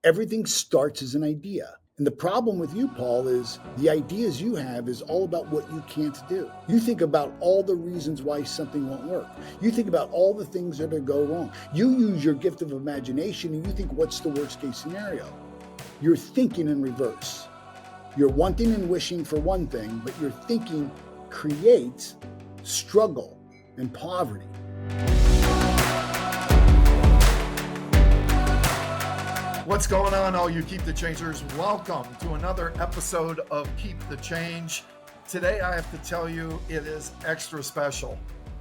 Everything starts as an idea. And the problem with you, Paul, is the ideas you have is all about what you can't do. You think about all the reasons why something won't work. You think about all the things that will go wrong. You use your gift of imagination and you think, what's the worst case scenario? You're thinking in reverse. You're wanting and wishing for one thing, but your thinking creates struggle and poverty. What's going on, all you Keep the Changers? Welcome to another episode of Keep the Change. Today, I have to tell you, it is extra special.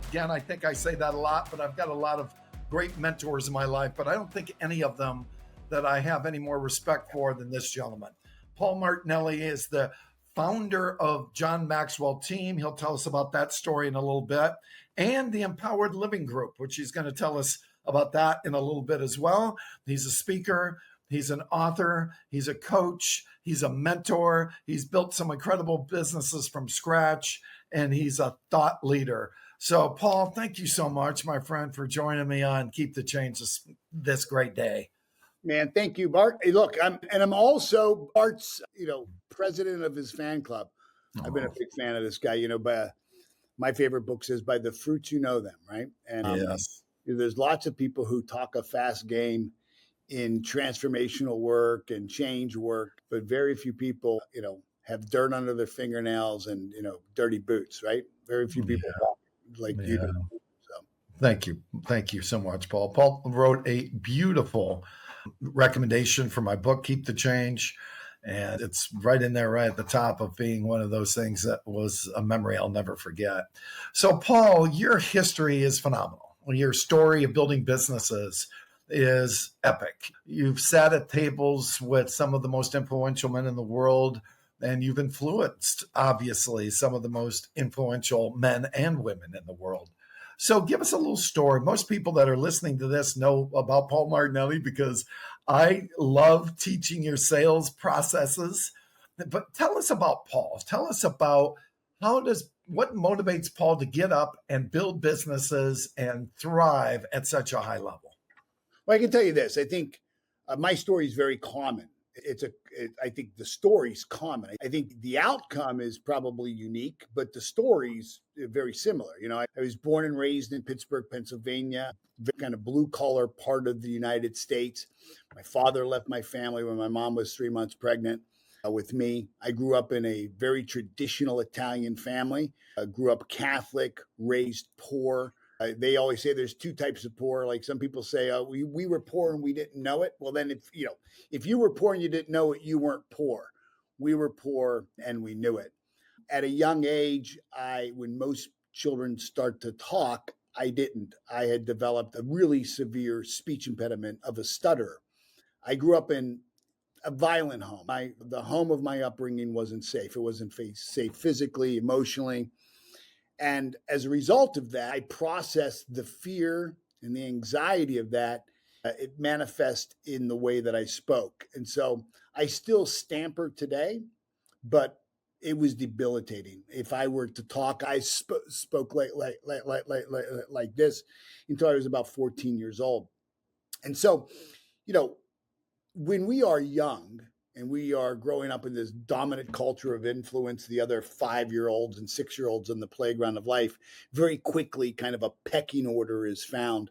Again, I think I say that a lot, but I've got a lot of great mentors in my life, but I don't think any of them that I have any more respect for than this gentleman. Paul Martinelli is the founder of John Maxwell Team. He'll tell us about that story in a little bit, and the Empowered Living Group, which he's going to tell us about that in a little bit as well. He's a speaker. He's an author, he's a coach, he's a mentor, he's built some incredible businesses from scratch, and he's a thought leader. So, Paul, thank you so much, my friend, for joining me on Keep the Change this great day. Man, thank you, Bart. Hey, look, I'm also Bart's, president of his fan club. I've been a big fan of this guy, but my favorite book says, by the fruits you know them, right? And yes. There's lots of people who talk a fast game in transformational work and change work, but very few people, have dirt under their fingernails and, dirty boots, right? Very few people like you do. So. Thank you. Thank you so much, Paul. Paul wrote a beautiful recommendation for my book, Keep the Change. And it's right in there, right at the top of being one of those things that was a memory I'll never forget. So, Paul, your history is phenomenal. Your story of building businesses is epic. You've sat at tables with some of the most influential men in the world, and you've influenced, obviously, some of the most influential men and women in the world. So give us a little story. Most people that are listening to this know about Paul Martinelli because I love teaching your sales processes. But tell us about Paul. Tell us about what motivates Paul to get up and build businesses and thrive at such a high level. Well, I can tell you this. I think my story is very common. I think the story's common. I think the outcome is probably unique, but the story's very similar. I was born and raised in Pittsburgh, Pennsylvania, kind of blue collar part of the United States. My father left my family when my mom was 3 months pregnant with me. I grew up in a very traditional Italian family. I grew up Catholic, raised poor. They always say there's two types of poor. Like some people say, we were poor and we didn't know it. Well, then if you were poor and you didn't know it, you weren't poor. We were poor and we knew it. At a young age, when most children start to talk, I didn't. I had developed a really severe speech impediment of a stutterer. I grew up in a violent home. The home of my upbringing wasn't safe. It wasn't safe physically, emotionally. And as a result of that, I processed the fear and the anxiety of that. It manifests in the way that I spoke. And so I still stammer today, but it was debilitating. If I were to talk, I spoke like this until I was about 14 years old. And so, when we are young, and we are growing up in this dominant culture of influence, the other 5-year-olds and 6-year-olds on the playground of life, very quickly kind of a pecking order is found.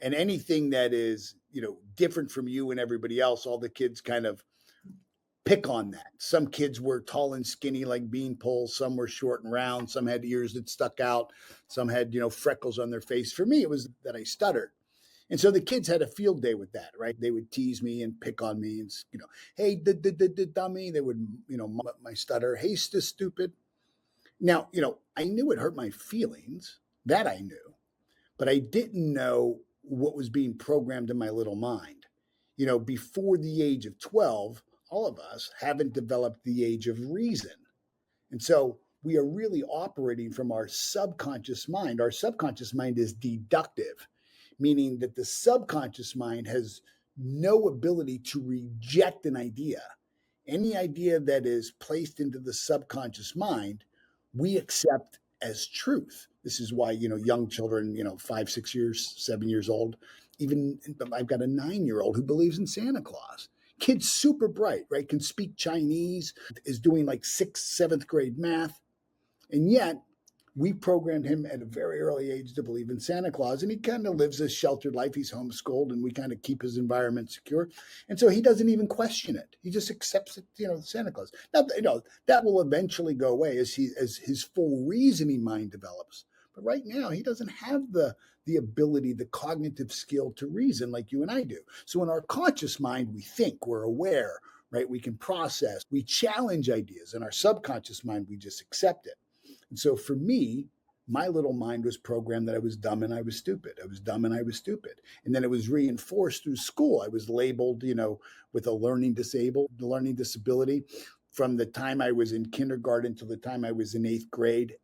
And anything that is, different from you and everybody else, all the kids kind of pick on that. Some kids were tall and skinny like bean poles. Some were short and round. Some had ears that stuck out. Some had, freckles on their face. For me, it was that I stuttered. And so the kids had a field day with that, right? They would tease me and pick on me and, hey, dummy. They would, mop up my stutter. Hey, stupid. Now, I knew it hurt my feelings. That I knew. But I didn't know what was being programmed in my little mind. Before the age of 12, all of us haven't developed the age of reason. And so we are really operating from our subconscious mind. Our subconscious mind is deductive, meaning that the subconscious mind has no ability to reject an idea. Any idea that is placed into the subconscious mind, we accept as truth. This is why, young children, 5, 6 years, 7 years old, even I've got a 9-year-old who believes in Santa Claus. Kid's super bright, right? Can speak Chinese, is doing like 6th, 7th grade math. And yet we programmed him at a very early age to believe in Santa Claus. And he kind of lives a sheltered life. He's homeschooled, and we kind of keep his environment secure. And so he doesn't even question it. He just accepts it, Santa Claus. Now, that will eventually go away as his full reasoning mind develops. But right now, he doesn't have the ability, the cognitive skill to reason like you and I do. So in our conscious mind, we think, we're aware, right? We can process, we challenge ideas. In our subconscious mind, we just accept it. And so for me, my little mind was programmed that I was dumb and I was stupid. I was dumb and I was stupid. And then it was reinforced through school. I was labeled, with a learning disability from the time I was in kindergarten till the time I was in 8th grade.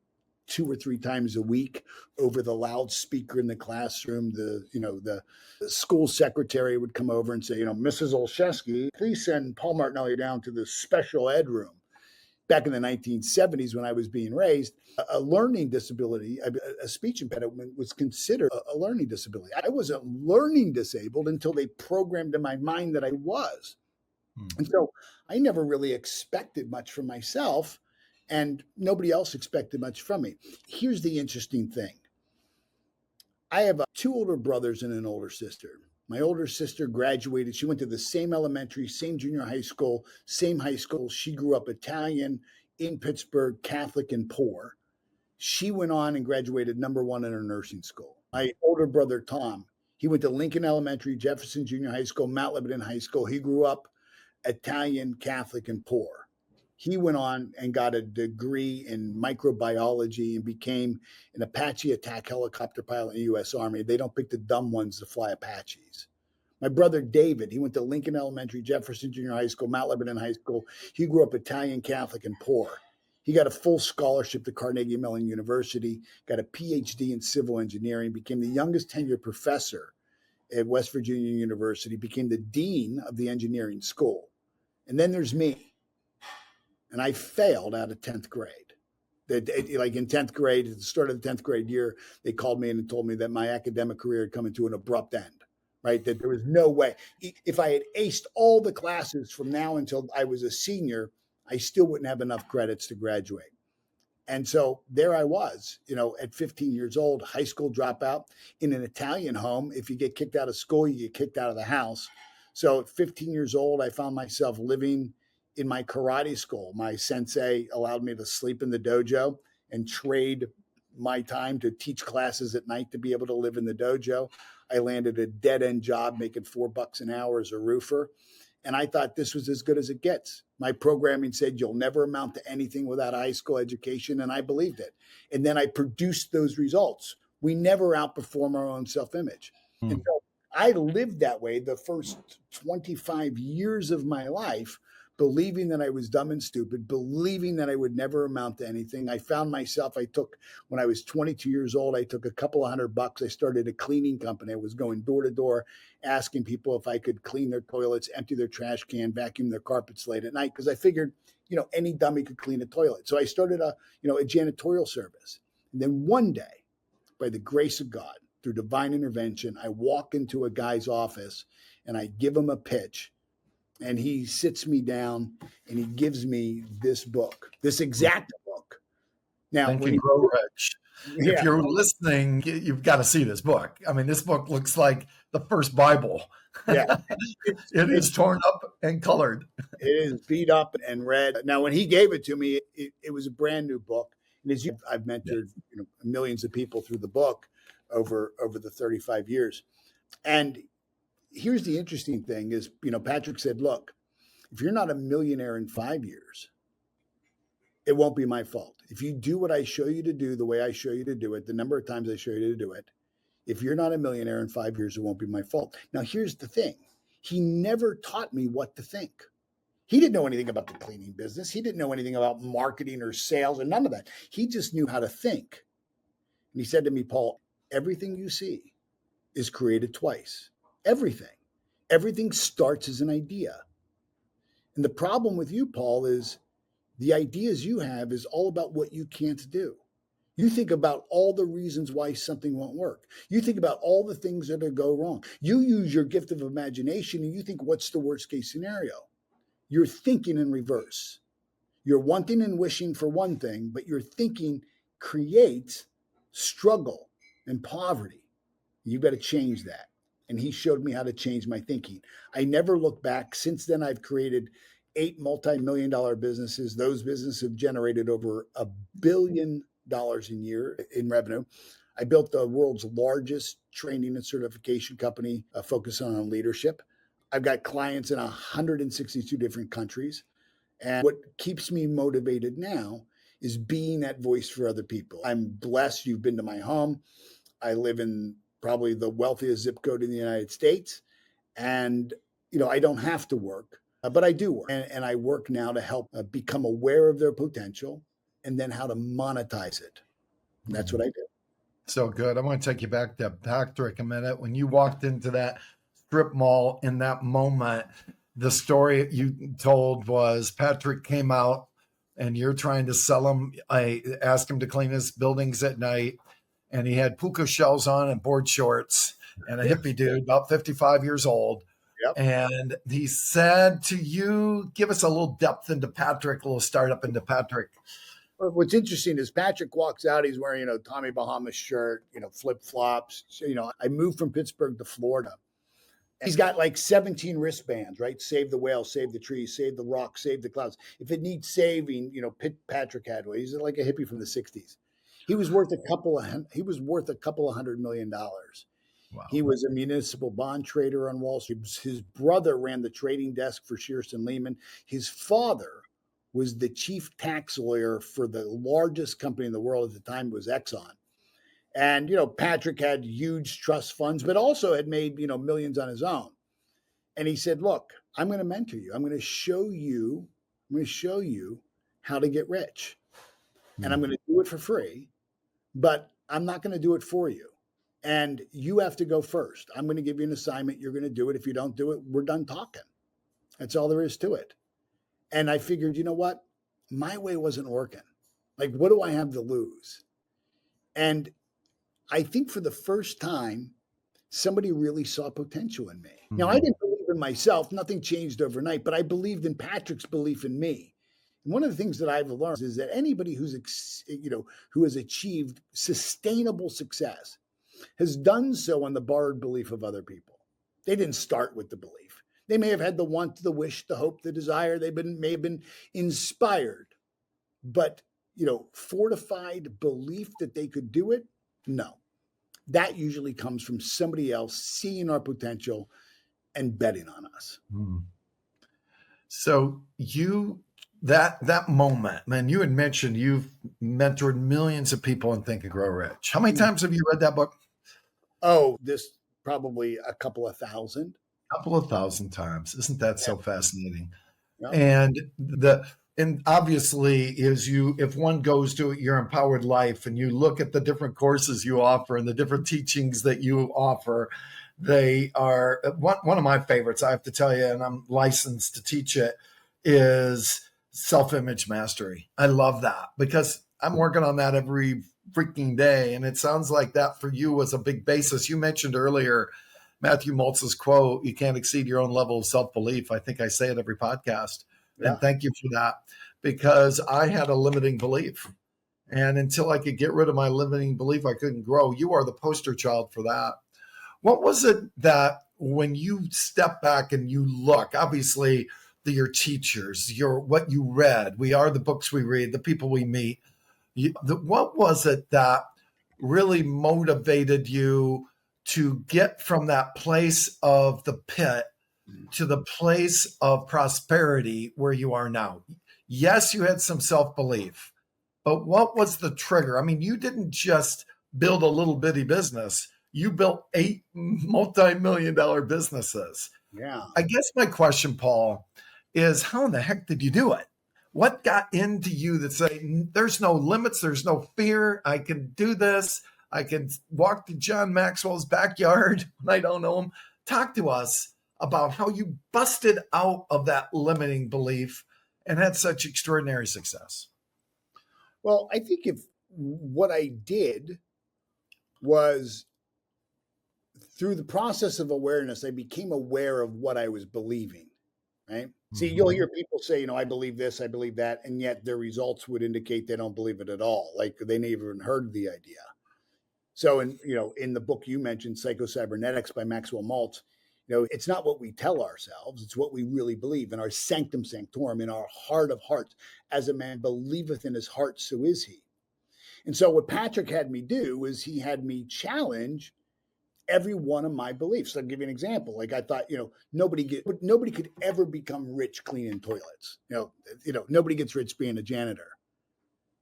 2 or 3 times a week over the loudspeaker in the classroom. The school secretary would come over and say, Mrs. Olszewski, please send Paul Martinelli down to the special ed room. Back in the 1970s, when I was being raised, a learning disability, a speech impediment was considered a learning disability. I wasn't learning disabled until they programmed in my mind that I was. And so I never really expected much from myself, and nobody else expected much from me. Here's the interesting thing. I have 2 older brothers and an older sister. My older sister graduated. She went to the same elementary, same junior high school, same high school. She grew up Italian in Pittsburgh, Catholic and poor. She went on and graduated #1 in her nursing school. My older brother, Tom, he went to Lincoln Elementary, Jefferson Junior High School, Mount Lebanon High School. He grew up Italian, Catholic, and poor. He went on and got a degree in microbiology and became an Apache attack helicopter pilot in the U.S. Army. They don't pick the dumb ones to fly Apaches. My brother David, he went to Lincoln Elementary, Jefferson Junior High School, Mount Lebanon High School. He grew up Italian, Catholic, and poor. He got a full scholarship to Carnegie Mellon University, got a PhD in civil engineering, became the youngest tenured professor at West Virginia University, became the dean of the engineering school. And then there's me. And I failed out of 10th grade. Like in 10th grade, at the start of the 10th grade year, they called me in and told me that my academic career had come to an abrupt end, right? That there was no way. If I had aced all the classes from now until I was a senior, I still wouldn't have enough credits to graduate. And so there I was, at 15 years old, high school dropout in an Italian home. If you get kicked out of school, you get kicked out of the house. So at 15 years old, I found myself living in my karate school. My sensei allowed me to sleep in the dojo and trade my time to teach classes at night to be able to live in the dojo. I landed a dead-end job making $4 an hour as a roofer. And I thought this was as good as it gets. My programming said you'll never amount to anything without a high school education, and I believed it. And then I produced those results. We never outperform our own self-image. And so I lived that way the first 25 years of my life, believing that I was dumb and stupid, believing that I would never amount to anything. I found myself, when I was 22 years old, I took a couple of $100. I started a cleaning company. I was going door to door, asking people if I could clean their toilets, empty their trash can, vacuum their carpets late at night, because I figured, any dummy could clean a toilet. So I started a janitorial service. And then one day, by the grace of God, through divine intervention, I walk into a guy's office and I give him a pitch. And he sits me down and he gives me this book, this exact book. Now, Think and Grow Rich. Yeah. If you're listening, you've got to see this book. I mean, this book looks like the first Bible. Yeah. It is torn up and colored. It is beat up and read. Now, when he gave it to me, it was a brand new book. And as I've mentored millions of people through the book over the 35 years. And here's the interesting thing is, Patrick said, look, if you're not a millionaire in 5 years, it won't be my fault. If you do what I show you to do, the way I show you to do it, the number of times I show you to do it, if you're not a millionaire in 5 years, it won't be my fault. Now, here's the thing. He never taught me what to think. He didn't know anything about the cleaning business. He didn't know anything about marketing or sales or none of that. He just knew how to think. And he said to me, Paul, everything you see is created twice. Everything starts as an idea. And the problem with you, Paul, is the ideas you have is all about what you can't do. You think about all the reasons why something won't work. You think about all the things that will go wrong. You use your gift of imagination and you think, what's the worst case scenario? You're thinking in reverse. You're wanting and wishing for one thing, but your thinking creates struggle and poverty. You've got to change that. And he showed me how to change my thinking. I never look back. Since then, I've created 8 multi-million-dollar businesses. Those businesses have generated over $1 billion a year in revenue. I built the world's largest training and certification company focused on leadership. I've got clients in 162 different countries. And what keeps me motivated now is being that voice for other people. I'm blessed. You've been to my home. I live in probably the wealthiest zip code in the United States. And, I don't have to work, but I do work. And I work now to help become aware of their potential and then how to monetize it. And that's what I do. So good. I want to take you back to Patrick a minute. When you walked into that strip mall in that moment, the story you told was Patrick came out and you're trying to sell him. I asked him to clean his buildings at night and he had puka shells on and board shorts and a hippie dude, about 55 years old. Yep. And he said to you, give us a little depth into Patrick, a little startup into Patrick. What's interesting is Patrick walks out, he's wearing, Tommy Bahama shirt, flip-flops. So, I moved from Pittsburgh to Florida. He's got like 17 wristbands, right? Save the whale, save the trees, save the rock, save the clouds. If it needs saving, Patrick had one. He's like a hippie from the 60s. He was worth a couple of $100 million. Wow. He was a municipal bond trader on Wall Street. His brother ran the trading desk for Shearson Lehman. His father was the chief tax lawyer for the largest company in the world at the time, was Exxon. And, Patrick had huge trust funds, but also had made, millions on his own. And he said, look, I'm going to mentor you. I'm going to show you how to get rich. And I'm going to do it for free, but I'm not going to do it for you. And you have to go first. I'm going to give you an assignment. You're going to do it. If you don't do it, we're done talking. That's all there is to it. And I figured, you know what? My way wasn't working. Like, what do I have to lose? And I think for the first time, somebody really saw potential in me. Mm-hmm. Now, I didn't believe in myself. Nothing changed overnight, but I believed in Patrick's belief in me. And one of the things that I've learned is that anybody who has achieved sustainable success has done so on the borrowed belief of other people. They didn't start with the belief. They may have had the want, the wish, the hope, the desire. May have been inspired, but fortified belief that they could do it. No, that usually comes from somebody else seeing our potential and betting on us. So that moment, man, you had mentioned you've mentored millions of people in Think and Grow Rich. How many times have you read that book? Oh, this probably a couple of thousand. Couple of thousand times. Isn't that so fascinating? Yeah. And obviously if one goes to your empowered life and you look at the different courses you offer and the different teachings that you offer, they are one of my favorites, I have to tell you, and I'm licensed to teach it, is self-image mastery. I love that because I'm working on that every freaking day. And it sounds like that for you was a big basis. You mentioned earlier Matthew Maltz's quote, you can't exceed your own level of self-belief. I think I say it every podcast. Yeah. And thank you for that, because I had a limiting belief. And until I could get rid of my limiting belief, I couldn't grow. You are the poster child for that. What was it that when you step back and you look, obviously your teachers, what you read, we are the books we read, the people we meet. What was it that really motivated you to get from that place of the pit to the place of prosperity where you are now? Yes, you had some self-belief, but what was the trigger? I mean, you didn't just build a little bitty business. You built 8 multi-million-dollar businesses. Yeah. I guess my question, Paul, is how in the heck did you do it? What got into you that say, there's no limits, there's no fear, I can do this, I can walk to John Maxwell's backyard when I don't know him? Talk to us about how you busted out of that limiting belief and had such extraordinary success. Well, I think if what I did was, through the process of awareness, I became aware of what I was believing, right? See, you'll hear people say, I believe this, I believe that, and yet their results would indicate they don't believe it at all. Like they never even heard the idea. So in the book you mentioned, Psycho-Cybernetics by Maxwell Maltz, it's not what we tell ourselves, it's what we really believe in our sanctum sanctorum, in our heart of hearts. As a man believeth in his heart, so is he. And so what Patrick had me do is he had me challenge every one of my beliefs. I'll give you an example. Like I thought, nobody could ever become rich cleaning toilets. Nobody gets rich being a janitor.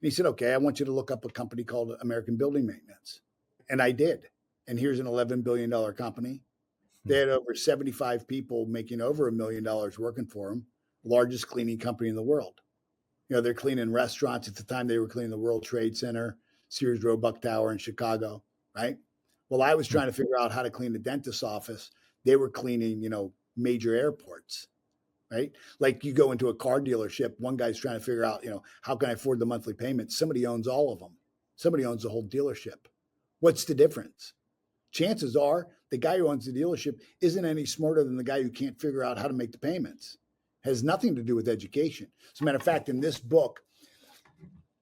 And he said, okay, I want you to look up a company called American Building Maintenance. And I did. And here's an $11 billion company. They had over 75 people making over $1 million working for them. Largest cleaning company in the world. They're cleaning restaurants. At the time, they were cleaning the World Trade Center, Sears Roebuck Tower in Chicago, right? Well, I was trying to figure out how to clean the dentist's office. They were cleaning, major airports, right? Like you go into a car dealership, one guy's trying to figure out, how can I afford the monthly payments? Somebody owns all of them. Somebody owns the whole dealership. What's the difference? Chances are the guy who owns the dealership isn't any smarter than the guy who can't figure out how to make the payments. Has nothing to do with education. As a matter of fact, in this book,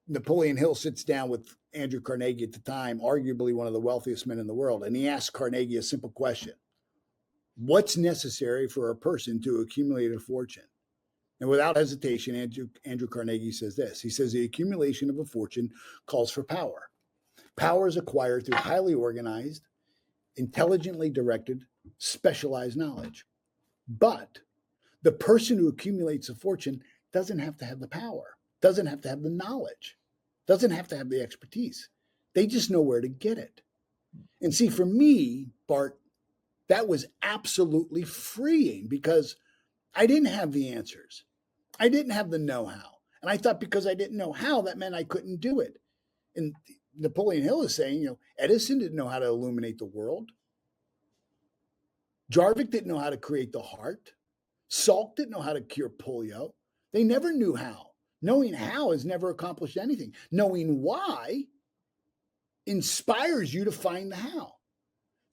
Napoleon Hill sits down with Andrew Carnegie at the time, arguably one of the wealthiest men in the world, and he asks Carnegie a simple question. What's necessary for a person to accumulate a fortune? And without hesitation, Andrew Carnegie says this. He says the accumulation of a fortune calls for power. Power is acquired through highly organized, intelligently directed, specialized knowledge. But the person who accumulates a fortune doesn't have to have the power, doesn't have to have the knowledge, doesn't have to have the expertise. They just know where to get it. And see, for me, Bart, that was absolutely freeing because I didn't have the answers. I didn't have the know-how. And I thought because I didn't know how, that meant I couldn't do it. And Napoleon Hill is saying, Edison didn't know how to illuminate the world. Jarvik didn't know how to create the heart. Salk didn't know how to cure polio. They never knew how. Knowing how has never accomplished anything. Knowing why inspires you to find the how.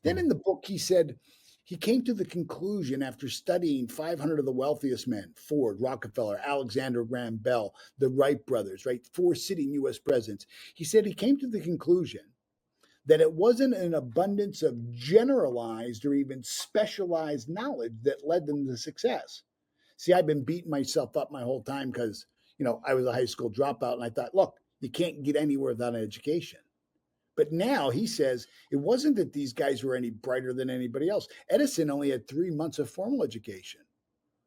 Then in the book, he said he came to the conclusion after studying 500 of the wealthiest men, Ford, Rockefeller, Alexander Graham Bell, the Wright brothers, right? 4 sitting U.S. presidents. He said he came to the conclusion that it wasn't an abundance of generalized or even specialized knowledge that led them to success. See, I've been beating myself up my whole time because, I was a high school dropout and I thought, look, you can't get anywhere without an education. But now he says it wasn't that these guys were any brighter than anybody else. Edison only had 3 months of formal education.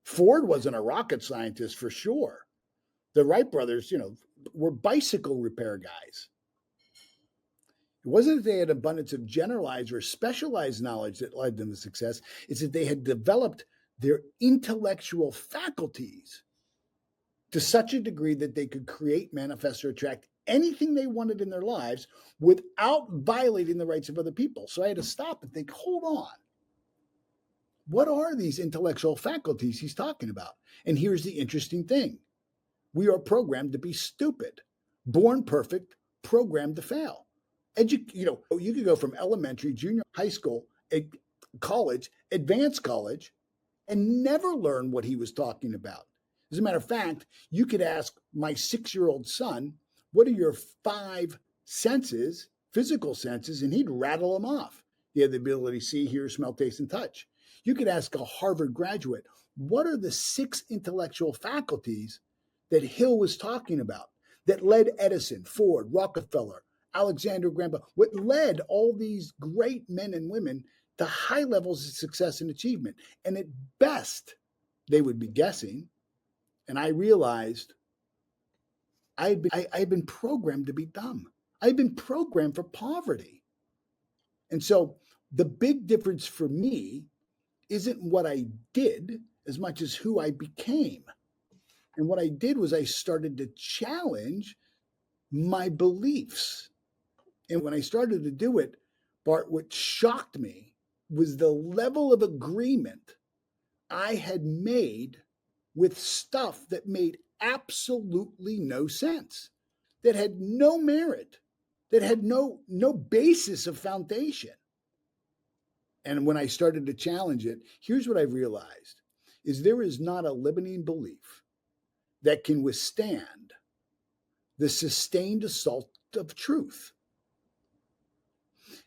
Ford wasn't a rocket scientist for sure. The Wright brothers, were bicycle repair guys. It wasn't that they had abundance of generalized or specialized knowledge that led them to success. It's that they had developed their intellectual faculties to such a degree that they could create, manifest, or attract anything they wanted in their lives without violating the rights of other people. So I had to stop and think, hold on. What are these intellectual faculties he's talking about? And here's the interesting thing. We are programmed to be stupid, born perfect, programmed to fail. You could go from elementary, junior high school, college, advanced college, and never learn what he was talking about. As a matter of fact, you could ask my 6-year-old son, what are your 5 senses, physical senses, and he'd rattle them off. He had the ability to see, hear, smell, taste, and touch. You could ask a Harvard graduate, what are the 6 intellectual faculties that Hill was talking about that led Edison, Ford, Rockefeller, Alexander Graham Bell, what led all these great men and women to high levels of success and achievement? And at best, they would be guessing. And I realized I had been programmed to be dumb. I had been programmed for poverty. And so the big difference for me isn't what I did as much as who I became. And what I did was I started to challenge my beliefs. And when I started to do it, Bart, what shocked me was the level of agreement I had made with stuff that made absolutely no sense, that had no merit. that had no basis of foundation. And when I started to challenge it, here's what I realized is there is not a limiting belief that can withstand the sustained assault of truth.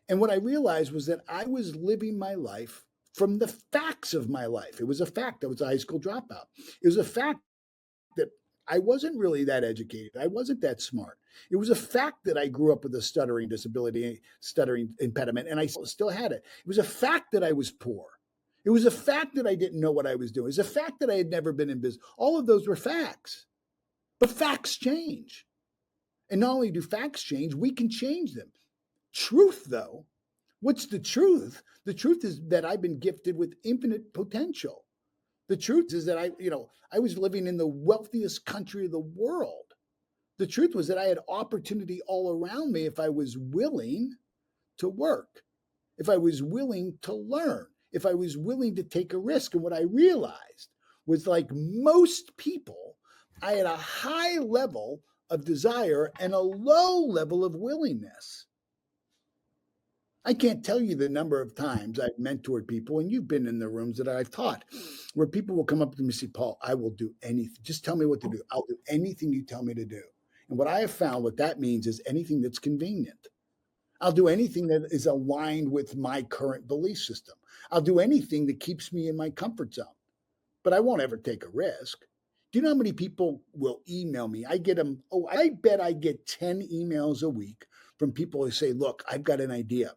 And what I realized was that I was living my life from the facts of my life. It was a fact I was a high school dropout. It was a fact that I wasn't really that educated. I wasn't that smart. It was a fact that I grew up with a stuttering disability, stuttering impediment, and I still had it. It was a fact that I was poor. It was a fact that I didn't know what I was doing. It was a fact that I had never been in business. All of those were facts. But facts change. And not only do facts change, we can change them. Truth, though, what's the truth? The truth is that I've been gifted with infinite potential. The truth is that I was living in the wealthiest country of the world. The truth was that I had opportunity all around me if I was willing to work, if I was willing to learn, if I was willing to take a risk. And what I realized was, like most people, I had a high level of desire and a low level of willingness. I can't tell you the number of times I've mentored people, and you've been in the rooms that I've taught, where people will come up to me and say, Paul, I will do anything. Just tell me what to do. I'll do anything you tell me to do. And what I have found, what that means is anything that's convenient. I'll do anything that is aligned with my current belief system. I'll do anything that keeps me in my comfort zone, but I won't ever take a risk. Do you know how many people will email me? I get them. Oh, I bet I get 10 emails a week from people who say, look, I've got an idea.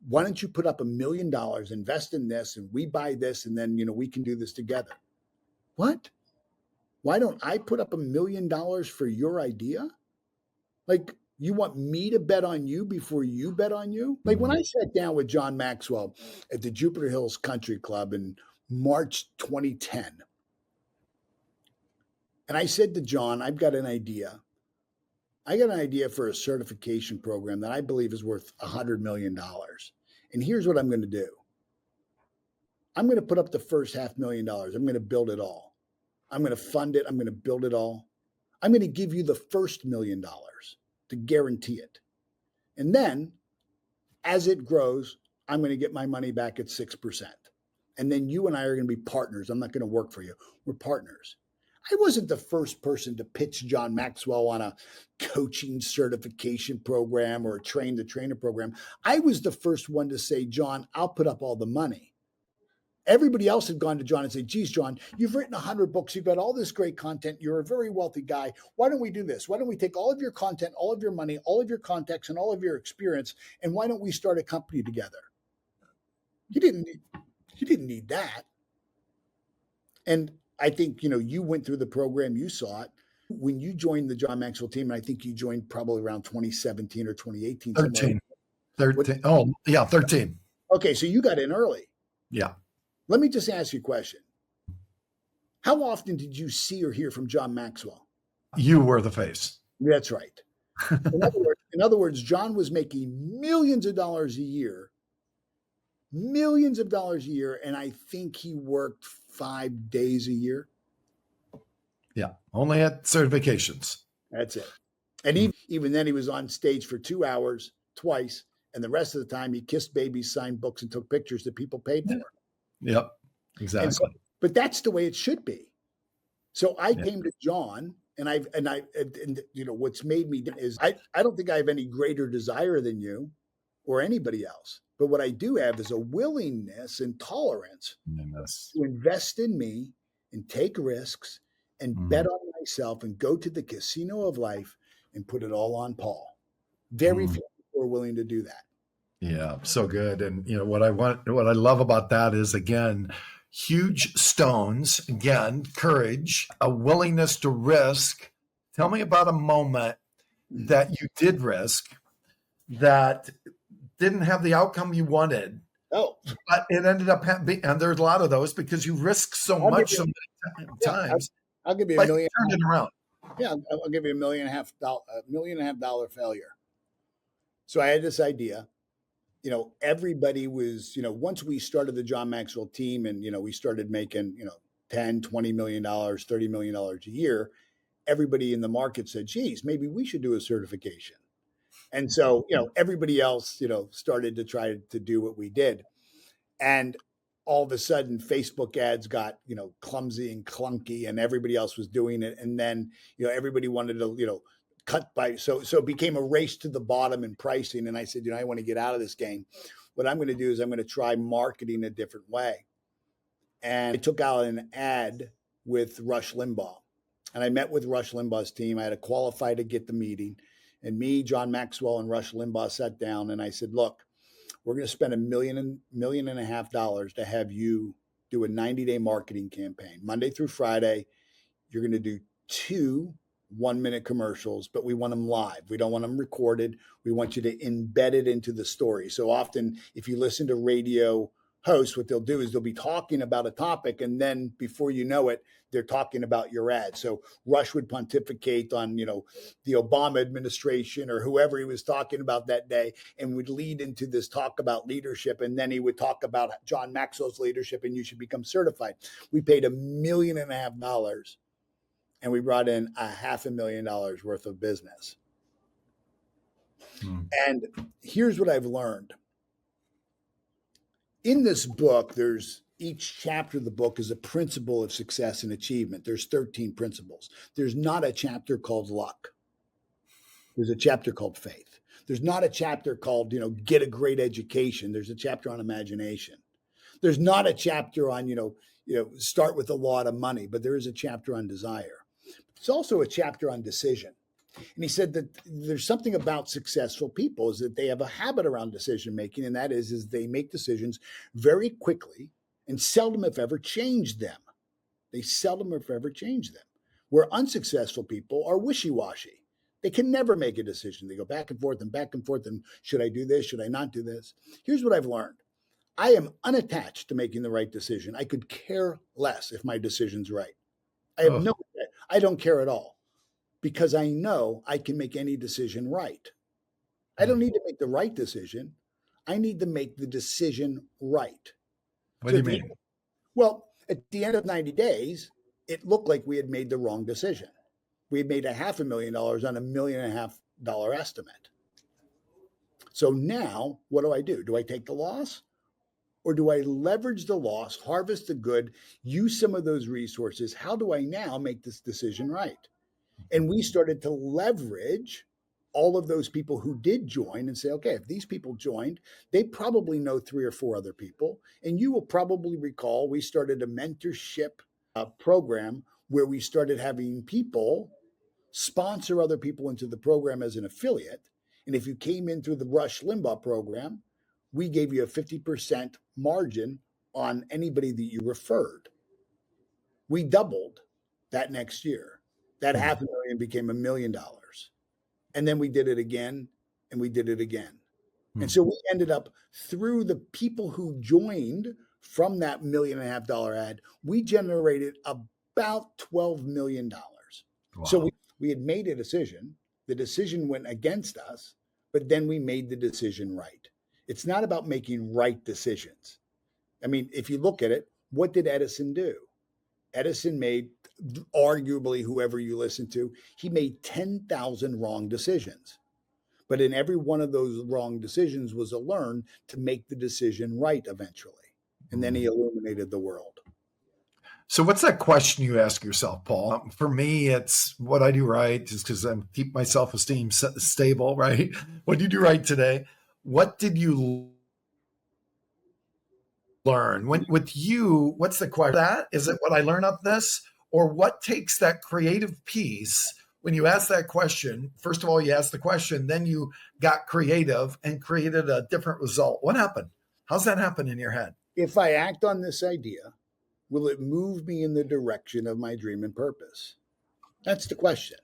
Why don't you put up $1 million, invest in this, and we buy this, and then, we can do this together. What? Why don't I put up $1 million for your idea? Like, you want me to bet on you before you bet on you? Like, when I sat down with John Maxwell at the Jupiter Hills Country Club in March 2010, and I said to John, I've got an idea. I got an idea for a certification program that I believe is worth $100 million. And here's what I'm going to do. I'm going to put up the first $500,000. I'm going to build it all. I'm going to fund it. I'm going to build it all. I'm going to give you the first $1 million to guarantee it. And then as it grows, I'm going to get my money back at 6%. And then you and I are going to be partners. I'm not going to work for you. We're partners. I wasn't the first person to pitch John Maxwell on a coaching certification program or a train the trainer program. I was the first one to say, John, I'll put up all the money. Everybody else had gone to John and said, geez, John, you've written 100 books. You've got all this great content. You're a very wealthy guy. Why don't we do this? Why don't we take all of your content, all of your money, all of your contacts, and all of your experience, and why don't we start a company together? You didn't need that. And I think, you went through the program, you saw it. When you joined the John Maxwell team, and I think you joined probably around 2017 or 2018. 13. 13. Oh, yeah, 13. Okay, so you got in early. Yeah. Let me just ask you a question. How often did you see or hear from John Maxwell? You were the face. That's right. In other words, John was making millions of dollars a year, and I think he worked 5 days a year. Yeah, only at certifications. That's it. And even then, he was on stage for 2 hours twice, and the rest of the time, he kissed babies, signed books, and took pictures that people paid for. Yep, exactly. But that's the way it should be. So I came to John, and what's made me is I don't think I have any greater desire than you or anybody else. But what I do have is a willingness and tolerance to invest in me and take risks and bet on myself and go to the casino of life and put it all on Paul. Very few people are willing to do that. Yeah, so good. And what I love about that is, again, huge stones, again, courage, a willingness to risk. Tell me about a moment that you did risk that didn't have the outcome you wanted. Oh, but it ended up and there's a lot of those because you risk so much so many times. I'll give you $1 million. Turn it around. Yeah, I'll give you $1.5 million failure. So I had this idea. Everybody was, once we started the John Maxwell team and, we started making, $10, $20 million, $30 million a year, everybody in the market said, geez, maybe we should do a certification. And so, everybody else, started to try to do what we did. And all of a sudden, Facebook ads got, clumsy and clunky, and everybody else was doing it. And then, everybody wanted to, cut by. So it became a race to the bottom in pricing. And I said, I want to get out of this game. What I'm going to do is I'm going to try marketing a different way. And I took out an ad with Rush Limbaugh. And I met with Rush Limbaugh's team. I had to qualify to get the meeting. And me, John Maxwell, and Rush Limbaugh sat down, and I said, look, we're going to spend $1.5 million to have you do a 90-day marketing campaign. Monday through Friday, you're going to do 2 one-minute commercials, but we want them live. We don't want them recorded. We want you to embed it into the story. So often, if you listen to radio hosts, what they'll do is they'll be talking about a topic, and then before you know it, they're talking about your ad. So Rush would pontificate on, the Obama administration or whoever he was talking about that day, and would lead into this talk about leadership. And then he would talk about John Maxwell's leadership, and you should become certified. We paid $1.5 million, and we brought in $500,000 worth of business. And here's what I've learned. In this book, each chapter of the book is a principle of success and achievement. There's 13 principles. There's not a chapter called luck. There's a chapter called faith. There's not a chapter called, get a great education. There's a chapter on imagination. There's not a chapter on, start with a lot of money, but there is a chapter on desire. It's also a chapter on decision. And he said that there's something about successful people is that they have a habit around decision making, and that is they make decisions very quickly and seldom, if ever, change them. They seldom, if ever, change them. Where unsuccessful people are wishy-washy. They can never make a decision. They go back and forth, and should I do this? Should I not do this? Here's what I've learned. I am unattached to making the right decision. I could care less if my decision's right. I don't care at all. Because I know I can make any decision right. I don't need to make the right decision. I need to make the decision right. What do you mean? Well, at the end of 90 days, it looked like we had made the wrong decision. We had made $500,000 on $1.5 million estimate. So now what do? Do I take the loss? Or do I leverage the loss, harvest the good, use some of those resources? How do I now make this decision right? And we started to leverage all of those people who did join and say, okay, if these people joined, they probably know 3 or 4 other people. And you will probably recall we started a mentorship program where we started having people sponsor other people into the program as an affiliate. And if you came in through the Rush Limbaugh program, we gave you a 50% margin on anybody that you referred. We doubled that next year. That $500,000 became $1 million. And then we did it again, and we did it again. And so we ended up, through the people who joined from that $1.5 million ad, we generated about $12 million. Wow. So we had made a decision. The decision went against us, but then we made the decision right. It's not about making right decisions. I mean, if you look at it, what did Edison do? Edison made, arguably, whoever you listen to, he made 10,000 wrong decisions. But in every one of those wrong decisions was a learn to make the decision right eventually. And then he illuminated the world. So what's that question you ask yourself, Paul? For me, it's what I do right, just because I keep my self-esteem stable, right? What do you do right today? What did you learn? With you, what's the question? That is it what I learn of this? Or what takes that creative piece when you ask that question? First of all, you ask the question, then you got creative and created a different result. What happened? How's that happen in your head? If I act on this idea, will it move me in the direction of my dream and purpose? That's the question.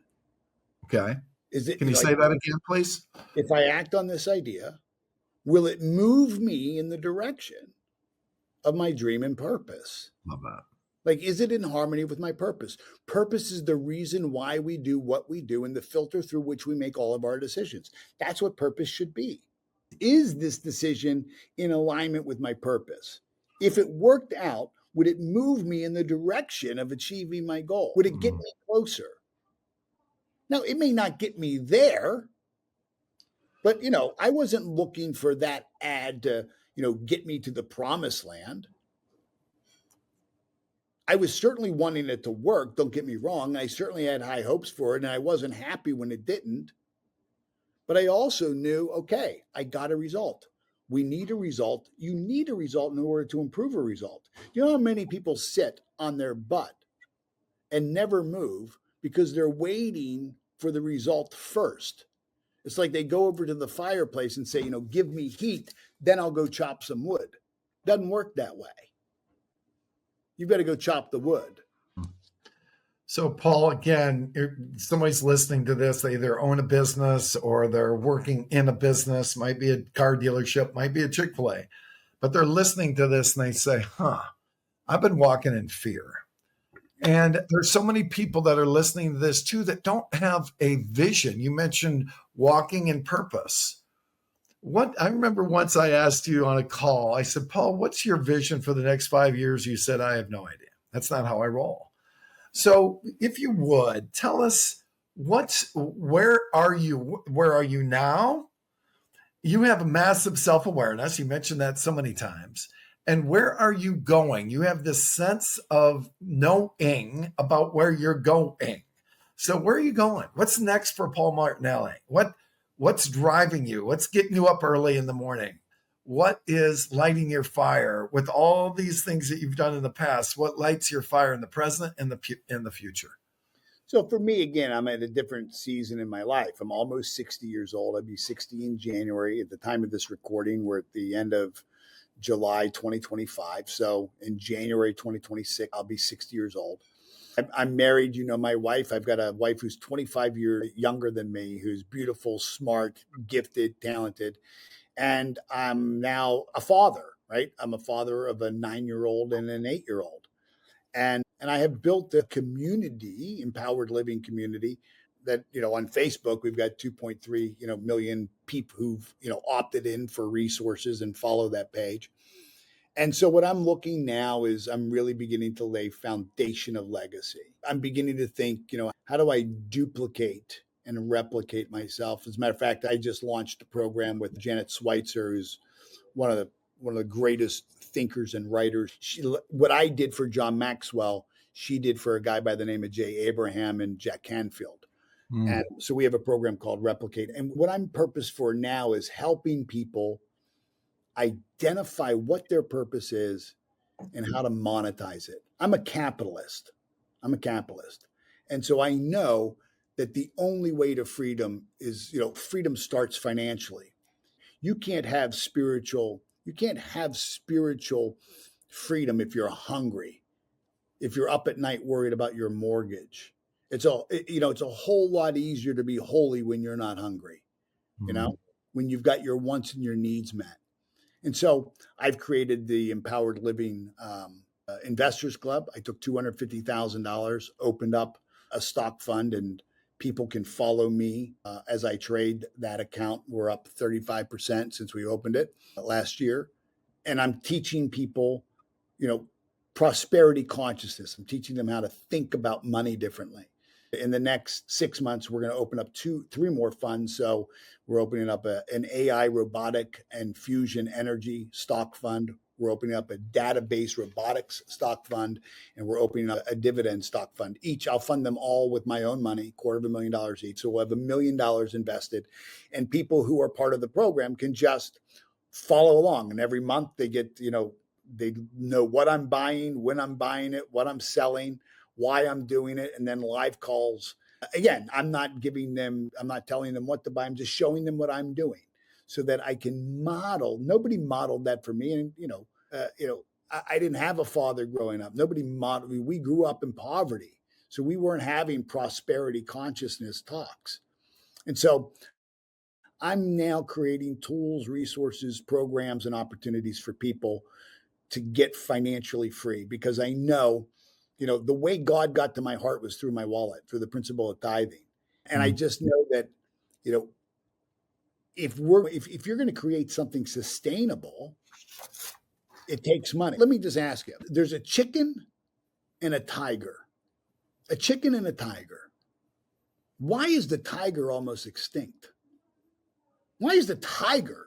Okay. Is it? Can you say that again, please? If I act on this idea, will it move me in the direction of my dream and purpose? Love that. Like, is it in harmony with my purpose? Purpose is the reason why we do what we do and the filter through which we make all of our decisions. That's what purpose should be. Is this decision in alignment with my purpose? If it worked out, would it move me in the direction of achieving my goal? Would it get me closer? Now, it may not get me there, But, I wasn't looking for that ad to, get me to the promised land. I was certainly wanting it to work. Don't get me wrong. I certainly had high hopes for it, and I wasn't happy when it didn't. But I also knew, okay, I got a result. We need a result. You need a result in order to improve a result. You know how many people sit on their butt and never move because they're waiting for the result first? It's like they go over to the fireplace and say, give me heat, then I'll go chop some wood. Doesn't work that way. You've got to go chop the wood. So, Paul, again, somebody's listening to this, they either own a business or they're working in a business, might be a car dealership, might be a Chick-fil-A, but they're listening to this and they say, I've been walking in fear. And there's so many people that are listening to this too that don't have a vision. You mentioned walking in purpose. I remember once I asked you on a call, I said, Paul, what's your vision for the next 5 years? You said, I have no idea. That's not how I roll. So if you would tell us where are you now? You have a massive self-awareness. You mentioned that so many times. And where are you going? You have this sense of knowing about where you're going. So where are you going? What's next for Paul Martinelli? What's driving you? What's getting you up early in the morning? What is lighting your fire with all these things that you've done in the past? What lights your fire in the present and in the future? So for me, again, I'm at a different season in my life. I'm almost 60 years old. I'll be 60 in January. At the time of this recording, we're at the end of July 2025. So in January 2026, I'll be 60 years old. I'm married. My wife. I've got a wife who's 25 years younger than me, who's beautiful, smart, gifted, talented. And I'm now a father, right? I'm a father of a 9-year-old and an 8-year-old. And I have built a community, empowered living community that, on Facebook, we've got 2.3, million people who've, opted in for resources and follow that page. And so what I'm looking now is I'm really beginning to lay foundation of legacy. I'm beginning to think, how do I duplicate and replicate myself? As a matter of fact, I just launched a program with Janet Schweitzer, who's one of the greatest thinkers and writers. What I did for John Maxwell, she did for a guy by the name of Jay Abraham and Jack Canfield. And so we have a program called Replicate. And what I'm purpose for now is helping people identify what their purpose is and how to monetize it. I'm a capitalist. And so I know that the only way to freedom is, freedom starts financially. You can't have spiritual freedom if you're hungry, if you're up at night worried about your mortgage. It's a whole lot easier to be holy when you're not hungry, when you've got your wants and your needs met. And so I've created the Empowered Living Investors Club. I took $250,000, opened up a stock fund, and people can follow me as I trade that account. We're up 35% since we opened it last year. And I'm teaching people, prosperity consciousness. I'm teaching them how to think about money differently. In the next 6 months, we're going to open up 3 more funds. So we're opening up an AI robotic and fusion energy stock fund. We're opening up a database robotics stock fund, and we're opening up a dividend stock fund. Each, I'll fund them all with my own money, $250,000 each. So we'll have $1 million invested, and people who are part of the program can just follow along. And every month they get, they know what I'm buying, when I'm buying it, what I'm selling, why I'm doing it, and then live calls. Again, I'm not telling them what to buy. I'm just showing them what I'm doing so that I can model. Nobody modeled that for me. And, I didn't have a father growing up. Nobody modeled. We grew up in poverty. So we weren't having prosperity consciousness talks. And so I'm now creating tools, resources, programs, and opportunities for people to get financially free, because I know, the way God got to my heart was through my wallet, through the principle of tithing. And I just know that, if you're going to create something sustainable, it takes money. Let me just ask you, there's a chicken and a tiger. A chicken and a tiger. Why is the tiger almost extinct? Why is the tiger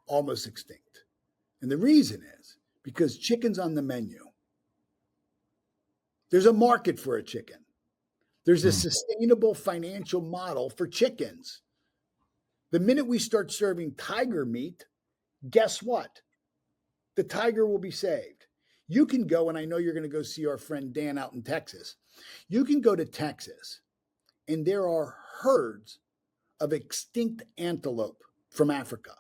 almost extinct? And the reason is because chicken's on the menu. There's a market for a chicken. There's a sustainable financial model for chickens. The minute we start serving tiger meat, guess what? The tiger will be saved. You can go, and I know you're going to go see our friend Dan out in Texas. You can go to Texas, and there are herds of extinct antelope from Africa.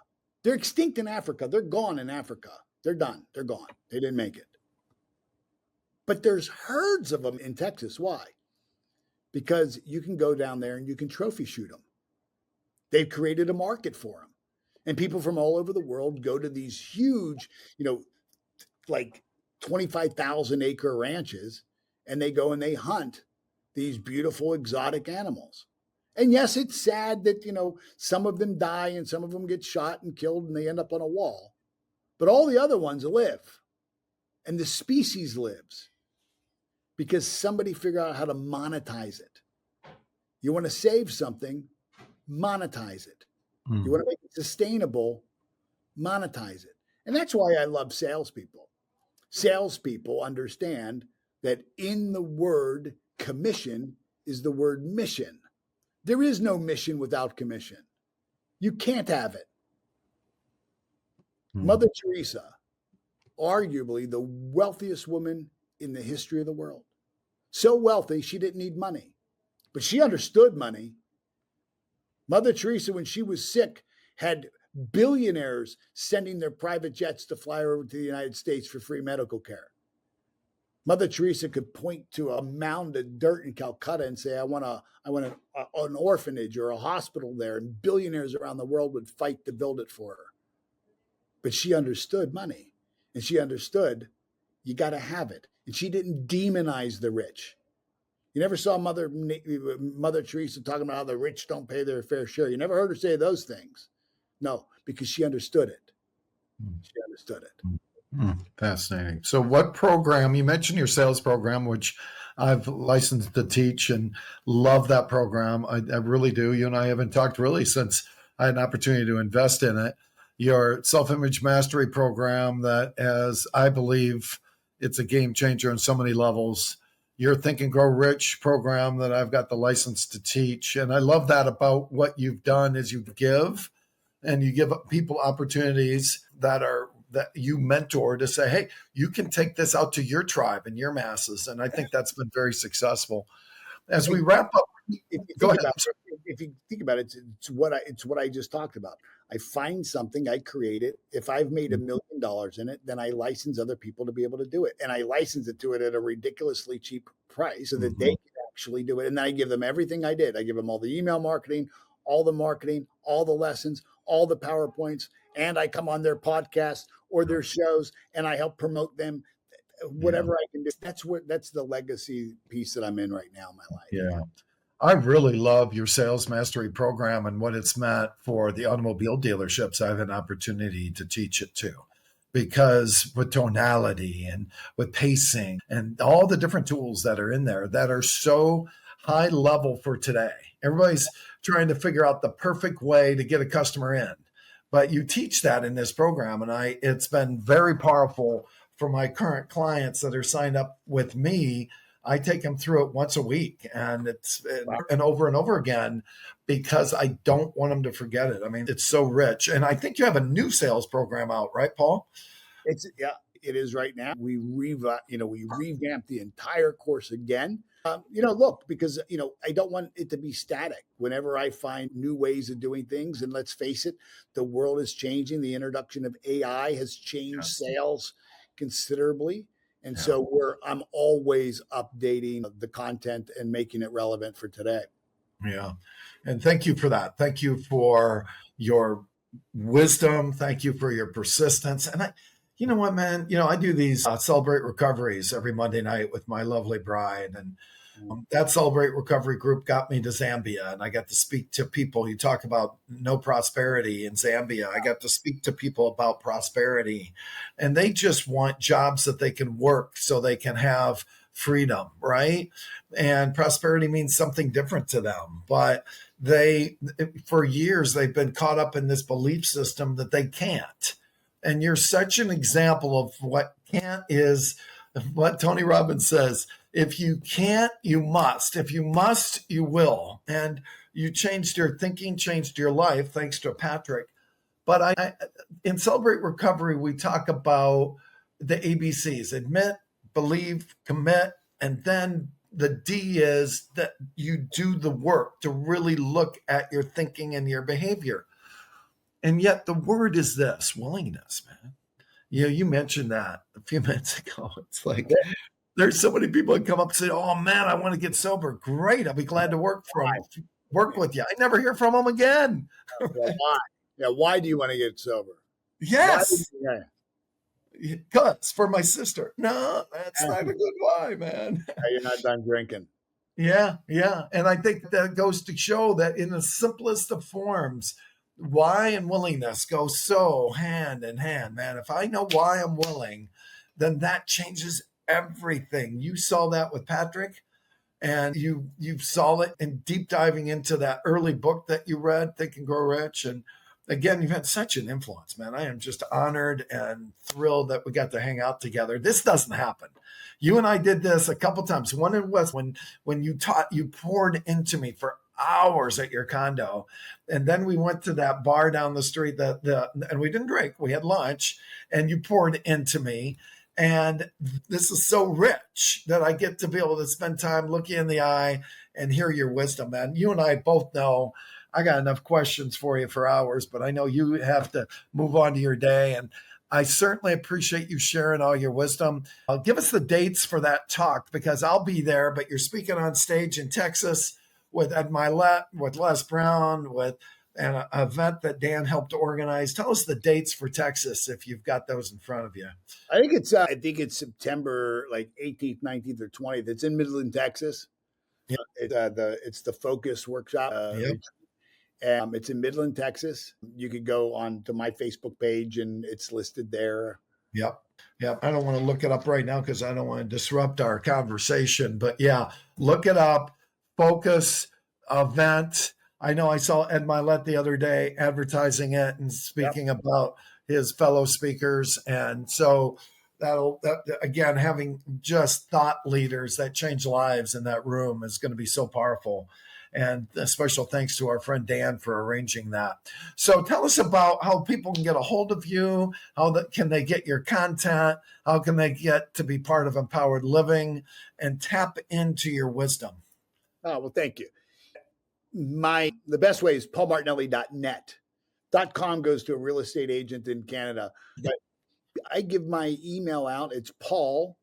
They're extinct in Africa. They're gone in Africa. They're done. They're gone. They didn't make it. But there's herds of them in Texas. Why? Because you can go down there and you can trophy shoot them. They've created a market for them. And people from all over the world go to these huge, like 25,000 acre ranches, and they go and they hunt these beautiful exotic animals. And yes, it's sad that, some of them die and some of them get shot and killed and they end up on a wall. But all the other ones live. And the species lives because somebody figured out how to monetize it. You want to save something, monetize it. You want to make it sustainable, monetize it. And that's why I love salespeople. Salespeople understand that in the word commission is the word mission. There is no mission without commission. You can't have it. Mother Teresa, arguably the wealthiest woman in the history of the world. So wealthy, she didn't need money, but she understood money. Mother Teresa, when she was sick, had billionaires sending their private jets to fly her over to the United States for free medical care. Mother Teresa could point to a mound of dirt in Calcutta and say, I want an orphanage or a hospital there, and billionaires around the world would fight to build it for her. But she understood money, and she understood you got to have it. And she didn't demonize the rich. You never saw Mother Teresa talking about how the rich don't pay their fair share. You never heard her say those things. No, because she understood it. She understood it. Fascinating. So what program, you mentioned your sales program, which I've licensed to teach and love that program. I really do. You and I haven't talked really since I had an opportunity to invest in it. Your self-image mastery program that, as I believe, it's a game changer on so many levels. Your Think and Grow Rich program that I've got the license to teach. And I love that about what you've done is you give, and you give people opportunities that you mentor to say, hey, you can take this out to your tribe and your masses. And I think that's been very successful. As we wrap up, if you think about it, it's what I just talked about. I find something, I create it. If I've made $1 million in it, then I license other people to be able to do it. And I license it to it at a ridiculously cheap price so that they can actually do it. And then I give them everything I did. I give them all the email marketing, all the lessons, all the PowerPoints, and I come on their podcast or their shows and I help promote them, whatever I can do. That's the legacy piece that I'm in right now in my life. Yeah. I really love your sales mastery program and what it's meant for the automobile dealerships. I have an opportunity to teach it too, because with tonality and with pacing and all the different tools that are in there that are so high level for today. Everybody's trying to figure out the perfect way to get a customer in, but you teach that in this program. And it's been very powerful for my current clients that are signed up with me. I take them through it once a week and over again, because I don't want them to forget it. I mean, it's so rich. And I think you have a new sales program out, right, Paul? It is right now. We revamped the entire course again. Because I don't want it to be static. Whenever I find new ways of doing things, and let's face it, the world is changing. The introduction of AI has changed sales considerably. And so I'm always updating the content and making it relevant for today. Yeah. And thank you for that. Thank you for your wisdom. Thank you for your persistence. And you know what, man, I do these Celebrate Recoveries every Monday night with my lovely bride. And that Celebrate Recovery group got me to Zambia, and I got to speak to people. You talk about no prosperity in Zambia. I got to speak to people about prosperity, and they just want jobs that they can work so they can have freedom, right? And prosperity means something different to them. But for years, they've been caught up in this belief system that they can't. And you're such an example of what can't is, what Tony Robbins says. If you can't, you must. If you must, you will. And you changed your thinking, changed your life, thanks to Patrick. But in Celebrate Recovery, we talk about the ABCs: admit, believe, commit, and then the D is that you do the work to really look at your thinking and your behavior. And yet the word is this: willingness, man. You mentioned that a few minutes ago. It's like there's so many people that come up and say, "Oh man, I want to get sober." Great, I'll be glad to work with you. I never hear from them again. Why? Yeah, why do you want to get sober? Yes. Because for my sister. No, that's not a good why, man. You're not done drinking. Yeah. And I think that goes to show that in the simplest of forms, why and willingness go so hand in hand, man. If I know why I'm willing, then that changes everything. You saw that with Patrick, and you saw it in deep diving into that early book that you read, Think and Grow Rich. And again, you've had such an influence, man. I am just honored and thrilled that we got to hang out together. This doesn't happen. You and I did this a couple times. One in West, when you poured into me for hours at your condo. And then we went to that bar down the street and we didn't drink. We had lunch, and you poured into me. And this is so rich that I get to be able to spend time looking in the eye and hear your wisdom, man. You and I both know I got enough questions for you for hours, but I know you have to move on to your day. And I certainly appreciate you sharing all your wisdom. Give us the dates for that talk, because I'll be there, but you're speaking on stage in Texas with Ed Milet, with Les Brown, with an event that Dan helped organize. Tell us the dates for Texas if you've got those in front of you. I think it's September like 18th, 19th, or 20th. It's in Midland, Texas. Yep. It's the Focus Workshop. Yep. It's in Midland, Texas. You could go on to my Facebook page and it's listed there. Yep. I don't want to look it up right now because I don't want to disrupt our conversation. But yeah, look it up. Focus event. I know I saw Ed Milet the other day advertising it and speaking about his fellow speakers. And so again, having just thought leaders that change lives in that room is going to be so powerful. And a special thanks to our friend Dan for arranging that. So tell us about how people can get a hold of you. Can they get your content? How can they get to be part of Empowered Living and tap into your wisdom? Oh, well, thank you. The best way is paulmartinelli.net. .com goes to a real estate agent in Canada. But I give my email out. It's Paul@Paul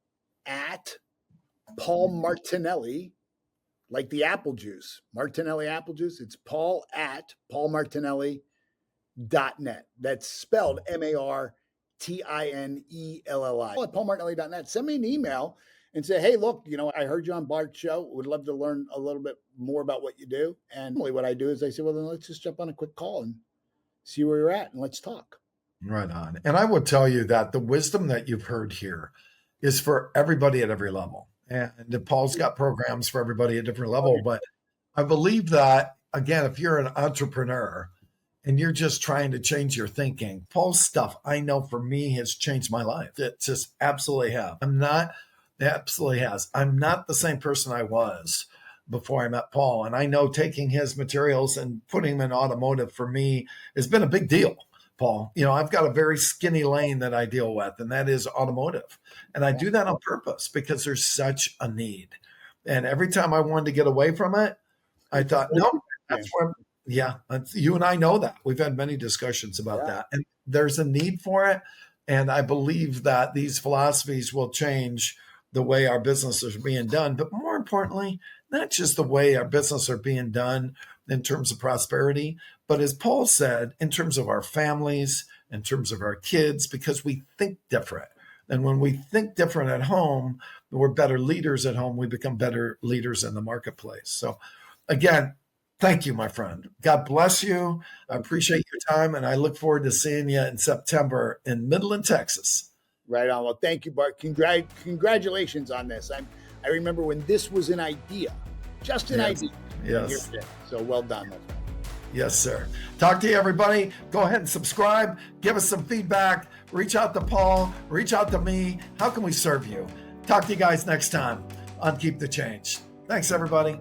like the apple juice, Martinelli apple juice. It's Paul@paulmartinelli.net. That's spelled MARTINELLI. At paulmartinelli.net. Send me an email and say, hey, look, I heard you on Bart's show. Would love to learn a little bit more about what you do. And what I do is I say, well, then let's just jump on a quick call and see where you're at and let's talk. Right on. And I will tell you that the wisdom that you've heard here is for everybody at every level. And Paul's got programs for everybody at a different level. But I believe that, again, if you're an entrepreneur and you're just trying to change your thinking, Paul's stuff, I know for me, has changed my life. It just absolutely has. I'm not the same person I was before I met Paul. And I know taking his materials and putting them in automotive for me has been a big deal. Paul, I've got a very skinny lane that I deal with, and that is automotive. And I do that on purpose because there's such a need. And every time I wanted to get away from it, I thought, no, that's where, you and I know that. We've had many discussions about that. And there's a need for it. And I believe that these philosophies will change the way our businesses are being done. But more importantly, not just the way our businesses are being done in terms of prosperity, but as Paul said, in terms of our families, in terms of our kids, because we think different. And when we think different at home, we're better leaders at home. We become better leaders in the marketplace. So again, thank you, my friend. God bless you. I appreciate your time. And I look forward to seeing you in September in Midland, Texas. Right on. Well, thank you, Bart. Congratulations on this. I remember when this was an idea, just an idea. Yes. So well done, my friend. Yes, sir. Talk to you, everybody. Go ahead and subscribe. Give us some feedback. Reach out to Paul. Reach out to me. How can we serve you? Talk to you guys next time on Keep the Change. Thanks, everybody.